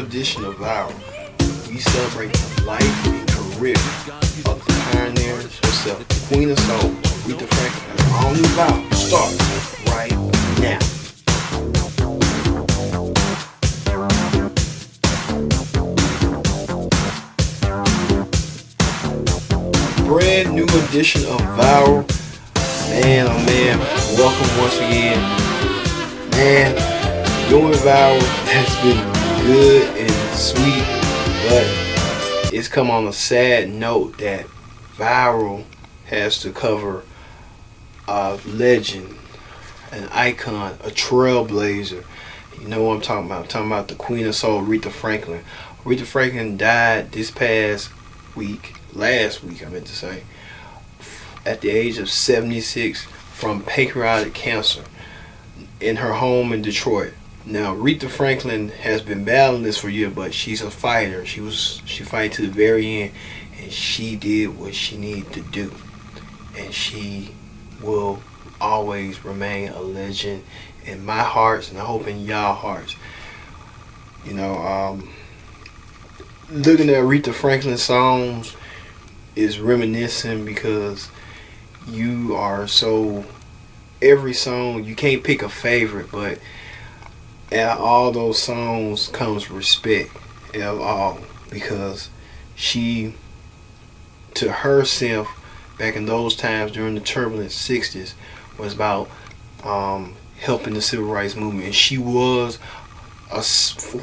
edition of Viral. We celebrate the life and career of the pioneers herself, the Queen of Soul, Aretha Franklin. All new Viral starts right now. Brand new edition of Viral. Man, oh man, welcome once again. Man, doing Viral has been good and sweet, but it's come on a sad note that Viral has to cover a legend, an icon, a trailblazer. You know what I'm talking about. I'm talking about the Queen of Soul, Aretha Franklin. Aretha Franklin died this past week, last week I meant to say, at the age of 76 from pancreatic cancer in her home in Detroit. Now, Aretha Franklin has been battling this for years, but she's a fighter. She fight to the very end, and she did what she needed to do, and she will always remain a legend in my hearts, and I hope in y'all hearts. You know, looking at Aretha Franklin songs is reminiscing because you are so, every song, you can't pick a favorite, but out of all those songs comes respect out of all, because she, to herself, back in those times during the turbulent 60s, was about helping the civil rights movement, and she was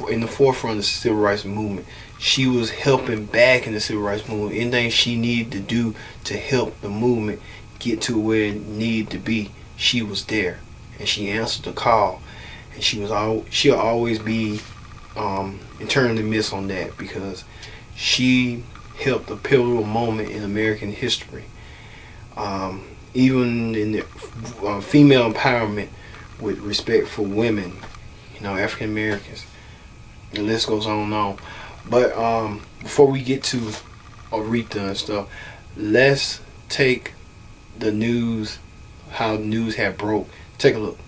in the forefront of the civil rights movement. She was helping back in the civil rights movement. Anything she needed to do to help the movement get to where it needed to be, she was there, and she answered the call. And she'll always be eternally missed on that, because she helped a pivotal moment in American history. Even in the female empowerment with respect for women, you know, African Americans. The list goes on and on. But before we get to Aretha and stuff, let's take the news, how news had broke. Take a look.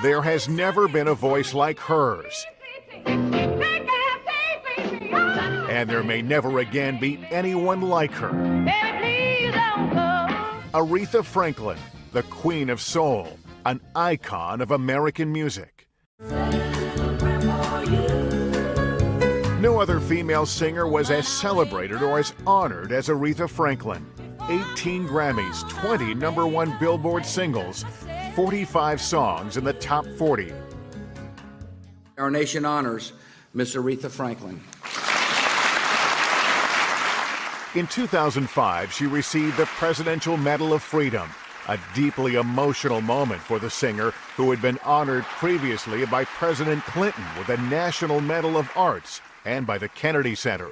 There has never been a voice like hers. And there may never again be anyone like her. Aretha Franklin, the Queen of Soul, an icon of American music. No other female singer was as celebrated or as honored as Aretha Franklin. 18 Grammys, 20 #1 Billboard singles, 45 songs in the top 40. Our nation honors Miss Aretha Franklin. In 2005, she received the Presidential Medal of Freedom, a deeply emotional moment for the singer, who had been honored previously by President Clinton with the National Medal of Arts and by the Kennedy Center.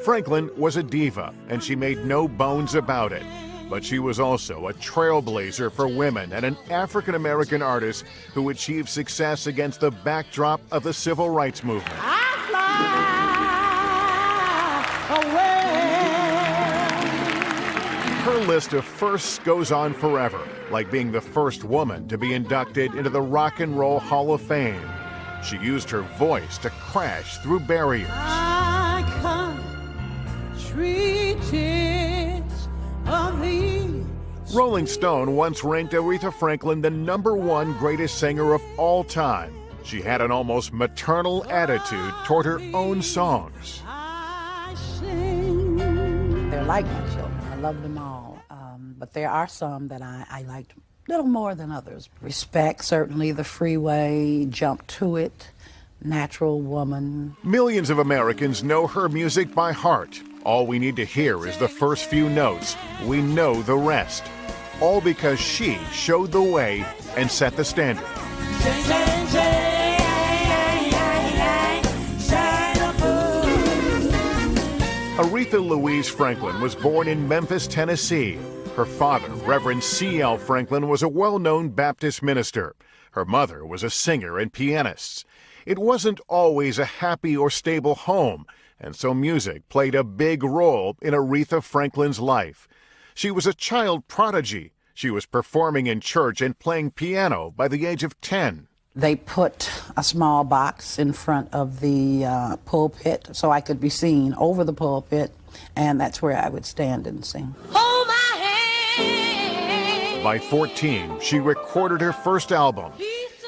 Franklin was a diva, and she made no bones about it. But she was also a trailblazer for women and an African-American artist who achieved success against the backdrop of the civil rights movement. I fly away. Her list of firsts goes on forever, like being the first woman to be inducted into the Rock and Roll Hall of Fame. She used her voice to crash through barriers. Rolling Stone once ranked Aretha Franklin the #1 greatest singer of all time. She had an almost maternal attitude toward her own songs. They're like my children. I love them all. But there are some that I liked a little more than others. Respect, certainly. The Freeway, Jump to It, Natural Woman. Millions of Americans know her music by heart. All we need to hear is the first few notes. We know the rest. All because she showed the way and set the standard. Aretha Louise Franklin was born in Memphis, Tennessee. Her father, Reverend C.L. Franklin, was a well-known Baptist minister. Her mother was a singer and pianist. It wasn't always a happy or stable home, and so music played a big role in Aretha Franklin's life. She was a child prodigy. She was performing in church and playing piano by the age of 10. They put a small box in front of the pulpit so I could be seen over the pulpit, and that's where I would stand and sing. Hold my hand. By 14, she recorded her first album.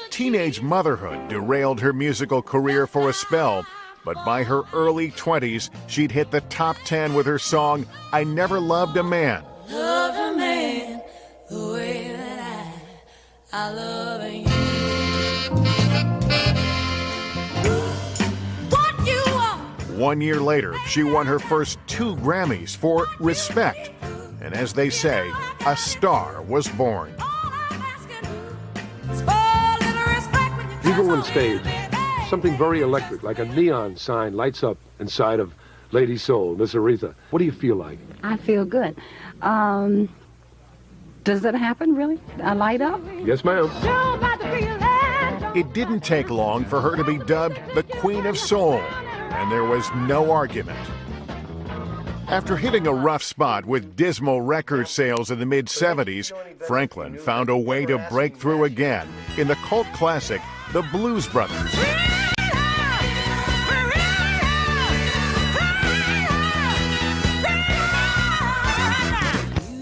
Teenage motherhood derailed her musical career for a spell, but by her early 20s, she'd hit the top 10 with her song, I Never Loved a Man. Loved a man the way that I love you. What you want? 1 year later, she won her first 2 Grammys for Respect. And as they say, a star was born. You go on stage, something very electric, like a neon sign lights up inside of Lady Soul, Miss Aretha. What do you feel like? I feel good. Does that happen, really? I light up? Yes, ma'am. It didn't take long for her to be dubbed the Queen of Soul, and there was no argument. After hitting a rough spot with dismal record sales in the mid-70s, Franklin found a way to break through again in the cult classic, The Blues Brothers.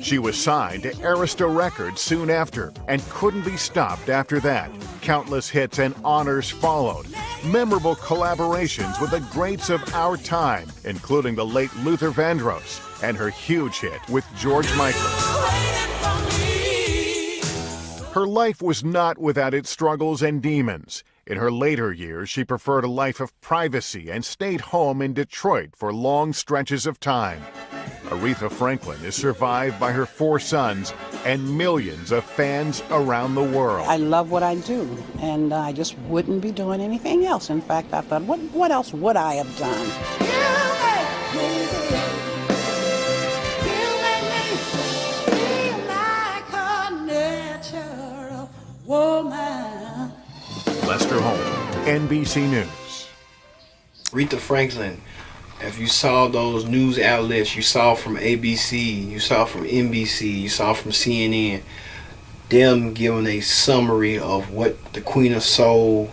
She was signed to Arista Records soon after and couldn't be stopped after that. Countless hits and honors followed. Memorable collaborations with the greats of our time, including the late Luther Vandross and her huge hit with George Michael. Her life was not without its struggles and demons. In her later years, she preferred a life of privacy and stayed home in Detroit for long stretches of time. Aretha Franklin is survived by her 4 sons and millions of fans around the world. I love what I do, and I just wouldn't be doing anything else. In fact, I thought, what else would I have done? Lester Holt, NBC News. Aretha Franklin, if you saw those news outlets, you saw from ABC, you saw from NBC, you saw from CNN, them giving a summary of what the Queen of Soul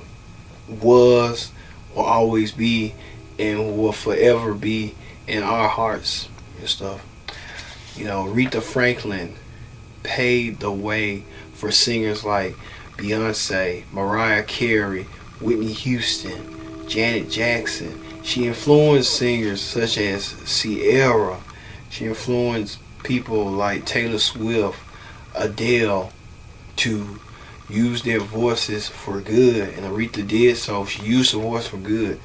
was, will always be, and will forever be in our hearts and stuff. You know, Aretha Franklin paved the way for singers like Beyonce, Mariah Carey, Whitney Houston, Janet Jackson. She influenced singers such as Sierra. She influenced people like Taylor Swift, Adele, to use their voices for good. And Aretha did so. She used her voice for good.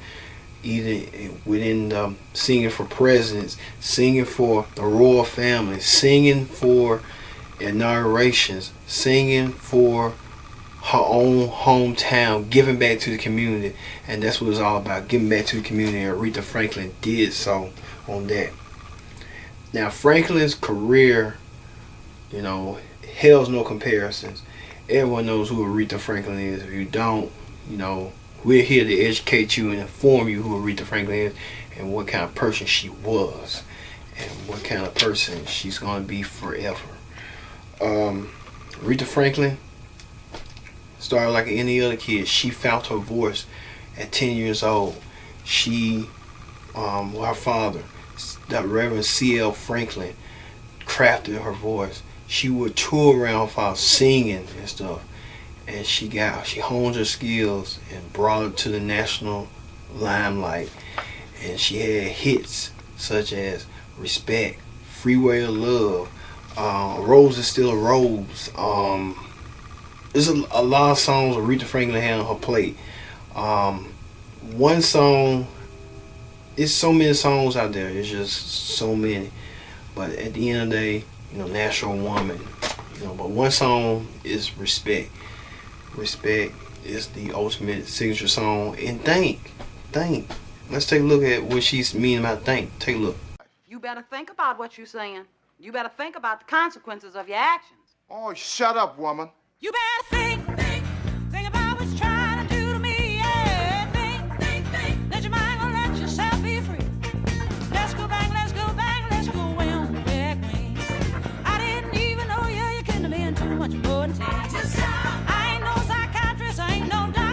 Even within singing for presidents, singing for the royal family, singing for inaugurations, singing for her own hometown, giving back to the community. And that's what it's all about, giving back to the community. And Aretha Franklin did so on that. Now, Franklin's career, you know, hell's no comparisons. Everyone knows who Aretha Franklin is. If you don't, you know, we're here to educate you and inform you who Aretha Franklin is and what kind of person she was and what kind of person she's going to be forever. Aretha Franklin started like any other kid. She found her voice at 10 years old. She, her father, the Reverend C.L. Franklin, crafted her voice. She would tour around her father singing and stuff. And she honed her skills and brought it to the national limelight. And she had hits such as Respect, Freeway of Love, Rose is Still a Rose. There's a lot of songs Aretha Franklin had on her plate. One song, it's so many songs out there. It's just so many. But at the end of the day, you know, Natural Woman. You know, but one song is Respect. Respect is the ultimate signature song. And Think. Let's take a look at what she's meaning about Think. Take a look. You better think about what you're saying. You better think about the consequences of your actions. Oh, shut up, woman. You better think about what you're trying to do to me. Yeah, think. Let your mind go, let yourself be free. Let's go back, let's go way on the back wing. I didn't even know you couldn't have been too much more than 10. I ain't no psychiatrist, I ain't no doctor.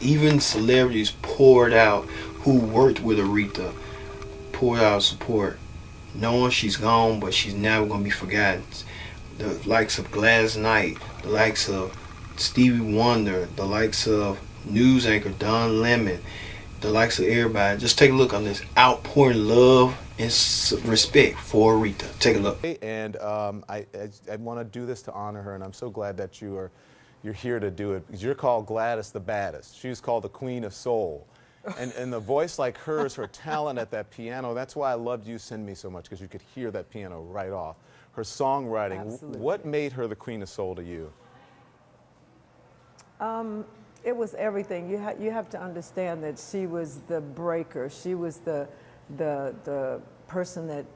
even celebrities poured out who worked with Aretha, poured out support, knowing she's gone, but she's never going to be forgotten. The likes of Gladys Knight, the likes of Stevie Wonder, the likes of news anchor Don Lemon, the likes of everybody. Just take a look on this outpouring love and respect for Aretha. Take a look. And I want to do this to honor her, and I'm so glad that you're here to do it, because you're called Gladys the Baddest. She was called the Queen of Soul. And the voice like hers, her talent at that piano, that's why I loved You Send Me so much, because you could hear that piano right off. Her songwriting, Absolutely. What made her the Queen of Soul to you? It was everything. You have to understand that she was the breaker. She was the person that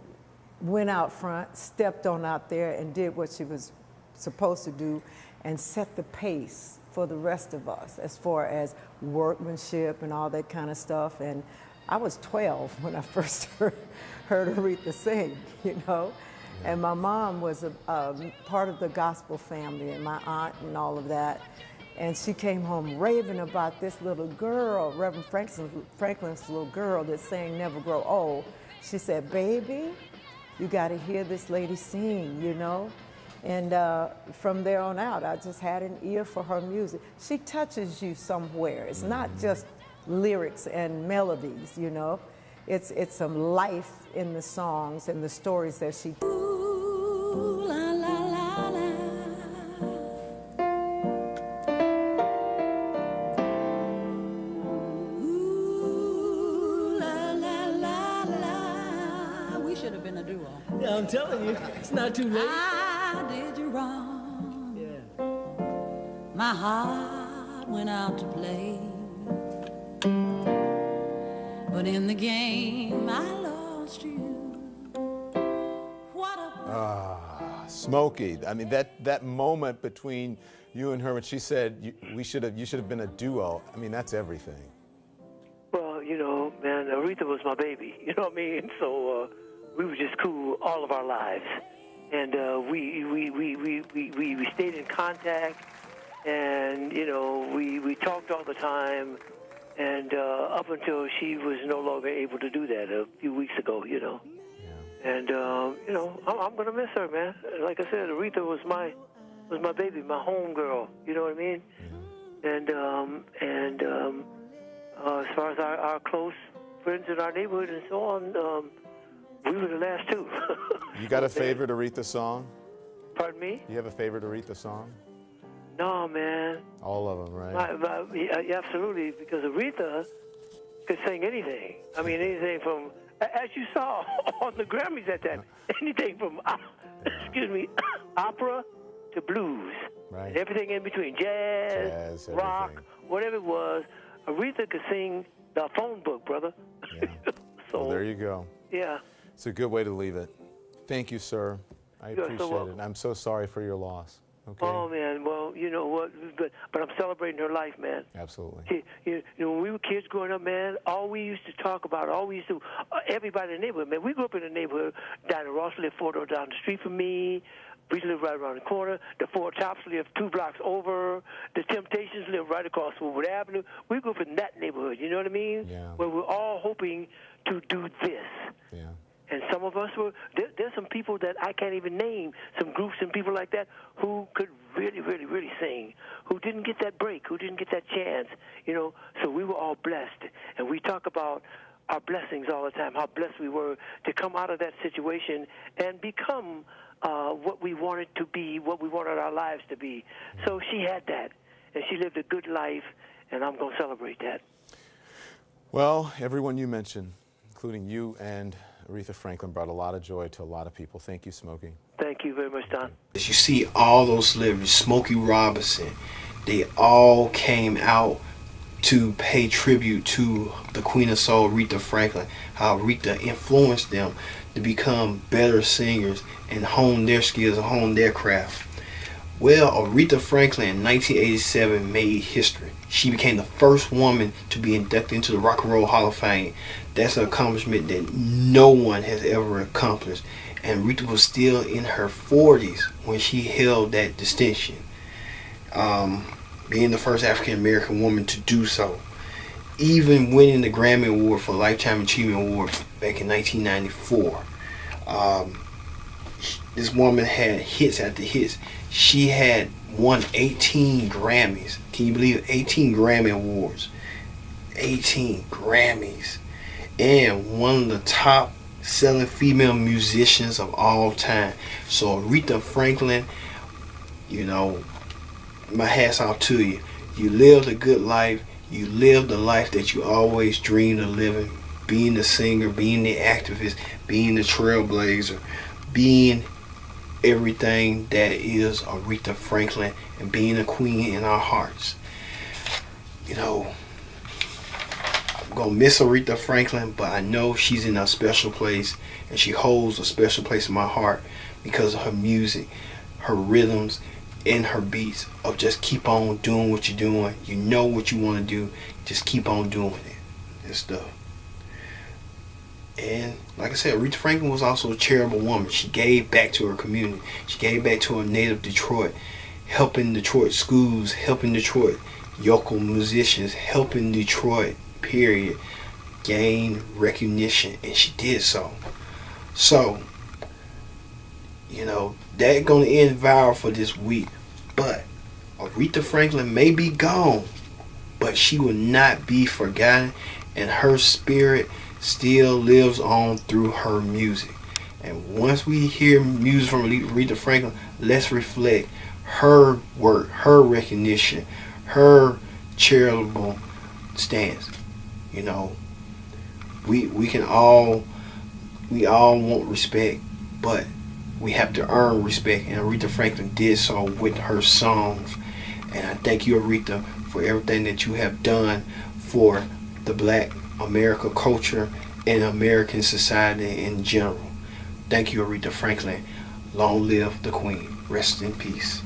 went out front, stepped on out there, and did what she was supposed to do, and set the pace for the rest of us as far as workmanship and all that kind of stuff. And I was 12 when I first heard Aretha sing, you know. And my mom was a part of the gospel family, and my aunt and all of that. And she came home raving about this little girl, Reverend Franklin's little girl that sang Never Grow Old. She said, baby, you got to hear this lady sing, you know. And from there on out, I just had an ear for her music. She touches you somewhere. It's not just lyrics and melodies, you know. It's some life in the songs and the stories that she tells. Ooh, la, la, la, la. Ooh, la, la, la, la. We should have been a duo. Yeah, I'm telling you, it's not too late. I did you wrong. Yeah. My heart went out to play. But in the game, I lost you. What a Smokey, I mean, that moment between you and her when she said you should have been a duo, I mean, that's everything. Well, you know, man, Aretha was my baby. You know what I mean? So we were just cool all of our lives, and we stayed in contact, and you know, we talked all the time, and up until she was no longer able to do that a few weeks ago, you know. And you know, I'm gonna miss her, man. Like I said, Aretha was my baby, my home girl. You know what I mean? And as far as our close friends in our neighborhood and so on, we were the last two. You got a favorite Aretha song? Pardon me? You have a favorite Aretha song? No, man. All of them, right? Yeah, absolutely, because Aretha could sing anything. I mean, anything from, as you saw on the Grammys at that, anything from, excuse me, opera to blues, right, and everything in between, jazz, rock, whatever it was. Aretha could sing the phone book, brother. Yeah. So well, there you go. Yeah. It's a good way to leave it. Thank you, sir. I appreciate it. I'm so sorry for your loss. Okay. Oh, man. Well, you know what? But I'm celebrating her life, man. Absolutely. You know, when we were kids growing up, man, all we used to talk about, everybody in the neighborhood, man, we grew up in the neighborhood. Diana Ross lived 4 doors down the street from me. We lived right around the corner. The Four Tops lived 2 blocks over. The Temptations lived right across Woodward Avenue. We grew up in that neighborhood, you know what I mean? Yeah. Where we're all hoping to do this. Yeah. And some of us were, there's some people that I can't even name, some groups and people like that who could really, really, really sing, who didn't get that break, who didn't get that chance, you know. So we were all blessed. And we talk about our blessings all the time, how blessed we were to come out of that situation and become what we wanted to be, what we wanted our lives to be. So she had that, and she lived a good life, and I'm going to celebrate that. Well, everyone you mentioned, including you and Aretha Franklin, brought a lot of joy to a lot of people. Thank you, Smokey. Thank you very much, Don. As you see all those celebrities, Smokey Robinson, they all came out to pay tribute to the Queen of Soul, Aretha Franklin, how Aretha influenced them to become better singers and hone their skills and hone their craft. Well, Aretha Franklin in 1987 made history. She became the first woman to be inducted into the Rock and Roll Hall of Fame. That's an accomplishment that no one has ever accomplished. And Aretha was still in her 40s when she held that distinction. being the first African American woman to do so, even winning the Grammy Award for Lifetime Achievement Award back in 1994. This woman had hits after hits. She had won 18 Grammys. Can you believe it? 18 Grammy Awards. 18 Grammys. And one of the top selling female musicians of all time. So Aretha Franklin, you know, my hat's off to you. You lived a good life. You lived the life that you always dreamed of living. Being the singer, being the activist, being the trailblazer, being everything that is Aretha Franklin, and being a queen in our hearts. You know, I'm gonna miss Aretha Franklin, but I know she's in a special place, and she holds a special place in my heart because of her music, her rhythms, and her beats of just keep on doing what you're doing. You know what you want to do, just keep on doing it and stuff. And like I said, Aretha Franklin was also a charitable woman. She gave back to her community. She gave back to her native Detroit, helping Detroit schools, helping Detroit local musicians, helping Detroit, period, gain recognition, and she did so. So, you know, that's gonna end viral for this week. But Aretha Franklin may be gone, but she will not be forgotten, and her spirit still lives on through her music. And once we hear music from Aretha Franklin, let's reflect her work, her recognition, her charitable stance. You know, we all want respect, but we have to earn respect, and Aretha Franklin did so with her songs. And I thank you, Aretha, for everything that you have done for the Black America culture and American society in general. Thank you, Aretha Franklin. Long live the Queen. Rest in peace.